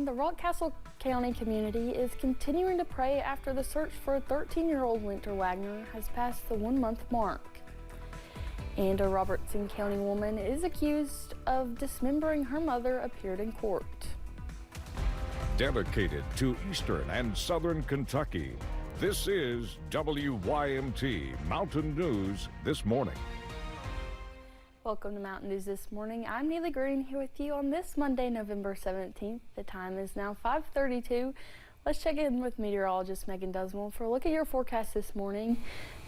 the Rockcastle County community is continuing to pray after the search for a 13-year-old Winter Wagner has passed the 1-month mark. And a Robertson County woman is accused of dismembering her mother appeared in court. Dedicated to Eastern and Southern Kentucky, this is WYMT Mountain News This Morning. Welcome to Mountain News This Morning. I'm Neely Green here with you on this Monday, November 17th. The time is now 5:32. Let's check in with meteorologist Megan Duswell for a look at your forecast this morning.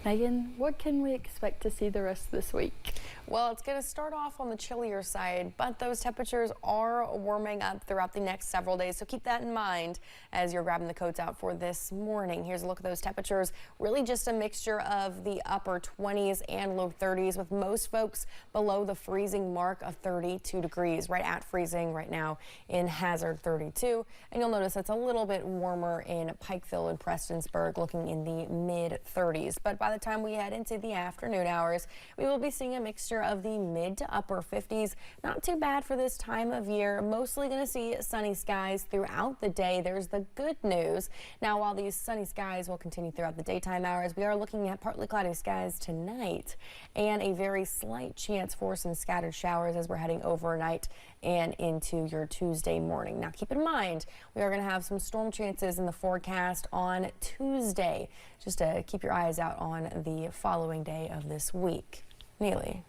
Megan, what can we expect to see the rest of this week? Well, it's going to start off on the chillier side, but those temperatures are warming up throughout the next several days, so keep that in mind as you're grabbing the coats out for this morning. Here's a look at those temperatures. Really just a mixture of the upper 20s and low 30s, with most folks below the freezing mark of 32 degrees, right at freezing right now in Hazard 32. And you'll notice it's a little bit warmer in Pikeville and Prestonsburg, looking in the mid 30s. But by the time we head into the afternoon hours, we will be seeing a mixture of the mid to upper 50s. Not too bad for this time of year. Mostly going to see sunny skies throughout the day. There's the good news. Now, while these sunny skies will continue throughout the daytime hours, we are looking at partly cloudy skies tonight and a very slight chance for some scattered showers as we're heading overnight and into your Tuesday morning. Now, keep in mind, we are going to have some storm chances in the forecast on Tuesday. Just to keep your eyes out on the following day of this week. Neely.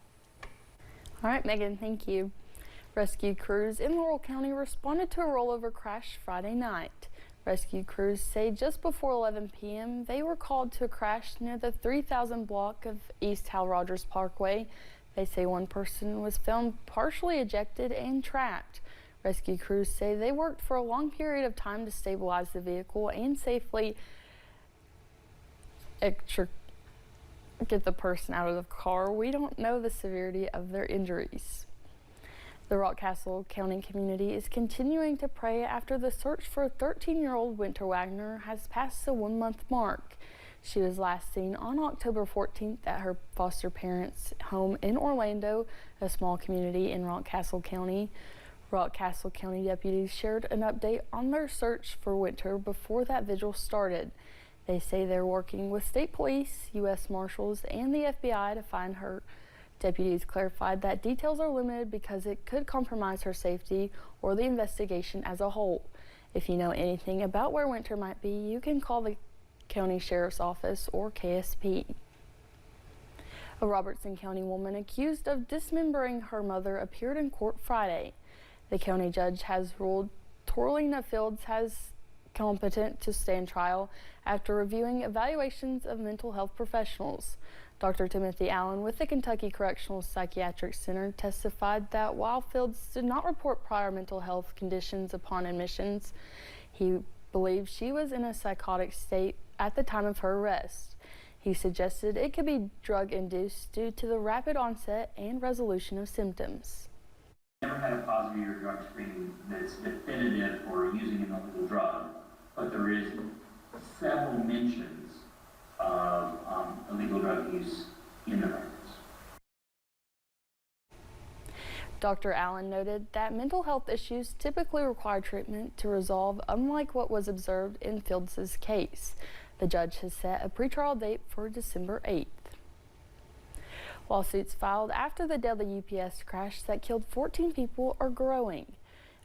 All right, Megan, thank you. Rescue crews in Laurel County responded to a rollover crash Friday night. Rescue crews say just before 11 p.m. they were called to a crash near the 3000 block of East Hal Rogers Parkway. They say one person was found partially ejected and trapped. Rescue crews say they worked for a long period of time to stabilize the vehicle and safely get the person out of the car. We don't know the severity of their injuries. The Rockcastle County community is continuing to pray after the search for a 13-year-old Winter Wagner has passed the 1-month mark. She was last seen on October 14th at her foster parents' home in Orlando, a small community in Rockcastle County. Rockcastle County deputies shared an update on their search for Winter before that vigil started. They say they're working with state police, U.S. Marshals, and the FBI to find her. Deputies clarified that details are limited because it could compromise her safety or the investigation as a whole. If you know anything about where Winter might be, you can call the County Sheriff's Office or KSP. A Robertson County woman accused of dismembering her mother appeared in court Friday. The county judge has ruled Torlina Fields has competent to stand trial after reviewing evaluations of mental health professionals. Dr. Timothy Allen with the Kentucky Correctional Psychiatric Center testified that while Fields did not report prior mental health conditions upon admissions, he believed she was in a psychotic state at the time of her arrest. He suggested it could be drug-induced due to the rapid onset and resolution of symptoms. Never had a positive year drug screening that's definitive for using an illegal drug, but there is several mentions of illegal drug use in the records. Dr. Allen noted that mental health issues typically require treatment to resolve, unlike what was observed in Fields' case. The judge has set a pretrial date for December 8th. Lawsuits filed after the deadly UPS crash that killed 14 people are growing.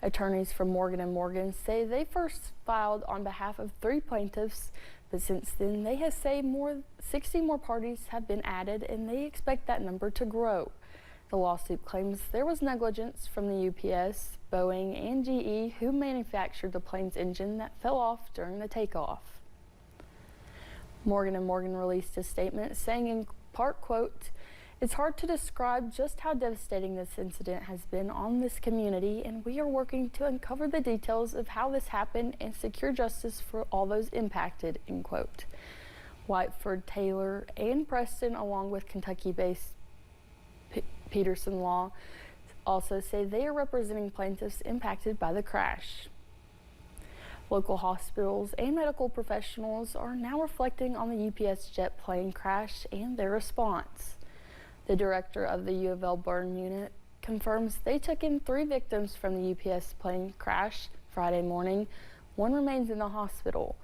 Attorneys from Morgan & Morgan say they first filed on behalf of 3 plaintiffs, but since then they have said 60 more parties have been added and they expect that number to grow. The lawsuit claims there was negligence from the UPS, Boeing, and GE who manufactured the plane's engine that fell off during the takeoff. Morgan & Morgan released a statement saying in part, quote, "It's hard to describe just how devastating this incident has been on this community, and we are working to uncover the details of how this happened and secure justice for all those impacted," end quote. Whiteford, Taylor, and Preston, along with Kentucky-based Peterson Law, also say they are representing plaintiffs impacted by the crash. Local hospitals and medical professionals are now reflecting on the UPS jet plane crash and their response. The director of the U of L burn unit confirms they took in 3 victims from the UPS plane crash Friday morning. One remains in the hospital.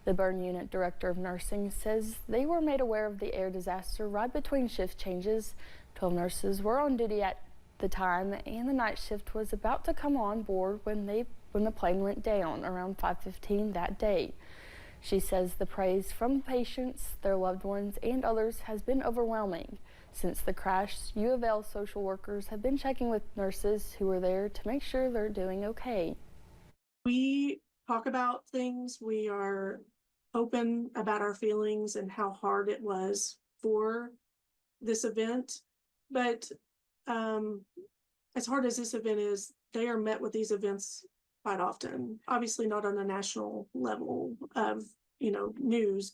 The burn unit director of nursing says they were made aware of the air disaster right between shift changes. 12 nurses were on duty at the time, and the night shift was about to come on board when the plane went down around 5:15 that day. She says the praise from patients, their loved ones, and others has been overwhelming. Since the crash, U of L social workers have been checking with nurses who were there to make sure they're doing okay. We talk about things. We are open about our feelings and how hard it was for this event. But as hard as this event is, they are met with these events quite often. Obviously not on a national level of, news.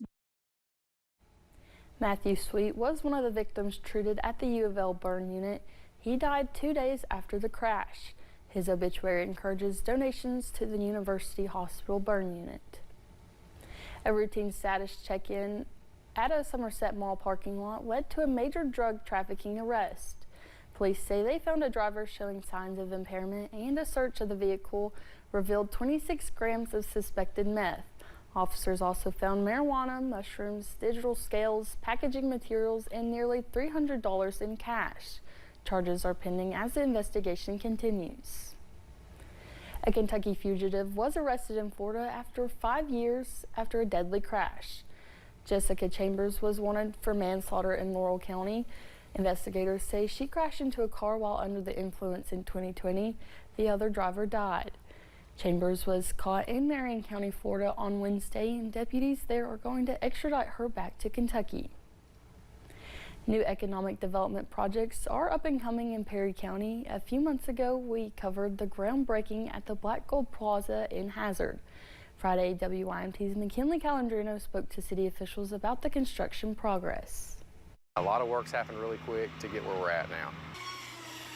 Matthew Sweet was one of the victims treated at the U of L burn unit. He died 2 days after the crash. His obituary encourages donations to the University Hospital burn unit. A routine status check-in at a Somerset Mall parking lot led to a major drug trafficking arrest. Police say they found a driver showing signs of impairment, and a search of the vehicle revealed 26 grams of suspected meth. Officers also found marijuana, mushrooms, digital scales, packaging materials, and nearly $300 in cash. Charges are pending as the investigation continues. A Kentucky fugitive was arrested in Florida after 5 years after a deadly crash. Jessica Chambers was wanted for manslaughter in Laurel County. Investigators say she crashed into a car while under the influence in 2020. The other driver died. Chambers was caught in Marion County, Florida on Wednesday, and deputies there are going to extradite her back to Kentucky. New economic development projects are up and coming in Perry County. A few months ago, we covered the groundbreaking at the Black Gold Plaza in Hazard. Friday, WYMT's McKinley Calandrino spoke to city officials about the construction progress. A lot of work's happened really quick to get where we're at now.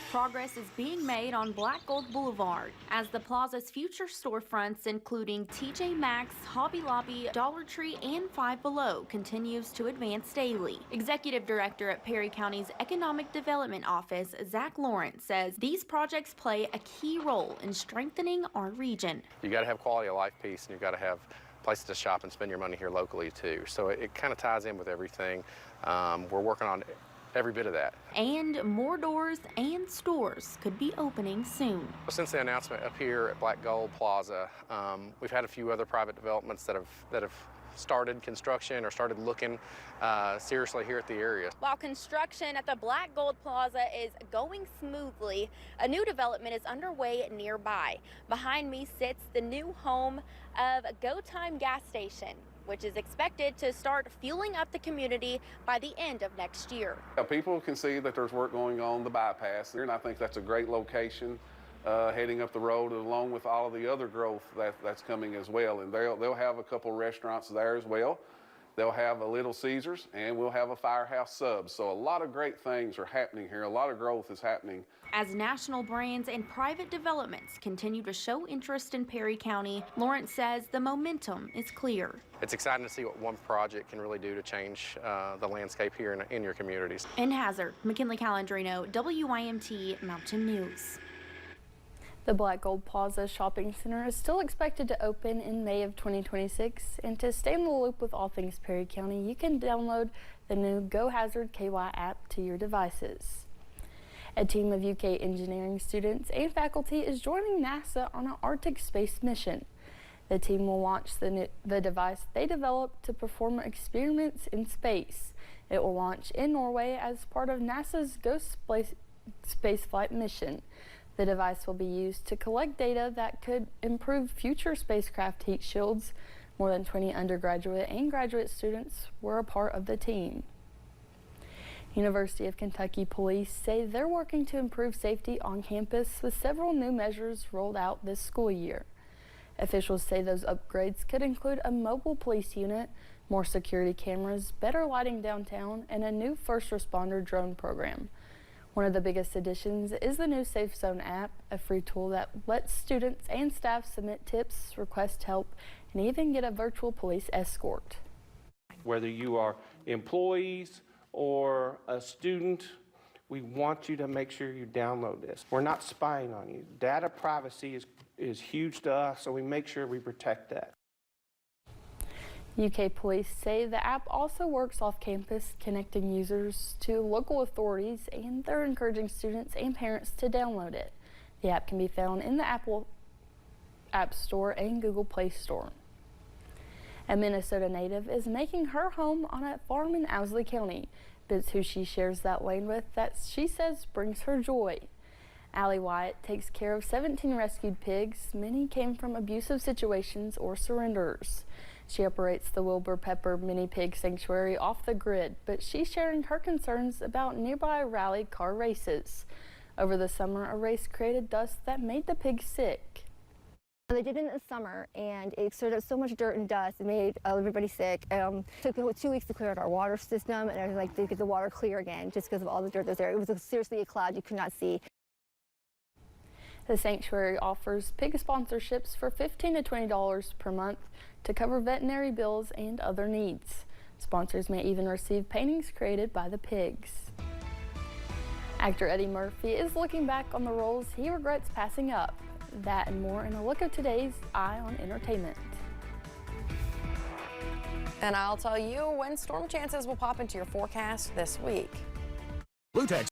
Progress is being made on Black Gold Boulevard as the plaza's future storefronts, including TJ Maxx, Hobby Lobby, Dollar Tree, and Five Below, continues to advance daily. Executive Director at Perry County's Economic Development Office, Zach Lawrence, says these projects play a key role in strengthening our region. You got to have quality of life piece, and you got to have places to shop and spend your money here locally too. So it kind of ties in with everything. We're working on every bit of that. And more doors and stores could be opening soon. Since the announcement up here at Black Gold Plaza, we've had a few other private developments that have started construction or started looking seriously here at the area. While construction at the Black Gold Plaza is going smoothly, a new development is underway nearby. Behind me sits the new home of a Go Time gas station, which is expected to start fueling up the community by the end of next year. People can see that there's work going on the bypass there, and I think that's a great location heading up the road, along with all of the other growth that's coming as well. And they'll have a couple restaurants there as well. They'll have a Little Caesars, and we'll have a Firehouse Subs. So a lot of great things are happening here. A lot of growth is happening. As national brands and private developments continue to show interest in Perry County, Lawrence says the momentum is clear. It's exciting to see what one project can really do to change the landscape here in your communities. In Hazard, McKinley Calandrino, WYMT Mountain News. The Black Gold Plaza Shopping Center is still expected to open in May of 2026, and to stay in the loop with all things Perry County, you can download the new Go Hazard KY app to your devices. A team of UK engineering students and faculty is joining NASA on an Arctic space mission. The team will launch the device they developed to perform experiments in space. It will launch in Norway as part of NASA's Ghost spaceflight mission. The device will be used to collect data that could improve future spacecraft heat shields. More than 20 undergraduate and graduate students were a part of the team. University of Kentucky police say they're working to improve safety on campus with several new measures rolled out this school year. Officials say those upgrades could include a mobile police unit, more security cameras, better lighting downtown, and a new first responder drone program. One of the biggest additions is the new Safe Zone app, a free tool that lets students and staff submit tips, request help, and even get a virtual police escort. Whether you are employees or a student, we want you to make sure you download this. We're not spying on you. Data privacy is is huge to us, so we make sure we protect that. UK police say the app also works off campus, connecting users to local authorities, and they're encouraging students and parents to download it. The app can be found in the Apple App Store and Google Play Store. A Minnesota native is making her home on a farm in Owsley County. But it's who she shares that land with that she says brings her joy. Allie Wyatt takes care of 17 rescued pigs. Many came from abusive situations or surrenders. She operates the Wilbur Pepper Mini Pig Sanctuary off the grid, but she's sharing her concerns about nearby rally car races. Over the summer, a race created dust that made the pigs sick. They did it in the summer, and it stirred up so much dirt and dust. It made everybody sick. Took 2 weeks to clear out our water system, and I was like to get the water clear again, just because of all the dirt that's there. It was seriously a cloud you could not see. The sanctuary offers pig sponsorships for $15 to $20 per month to cover veterinary bills and other needs. Sponsors may even receive paintings created by the pigs. Actor Eddie Murphy is looking back on the roles he regrets passing up. That and more in a look of today's Eye on Entertainment. And I'll tell you when storm chances will pop into your forecast this week. Blue Text.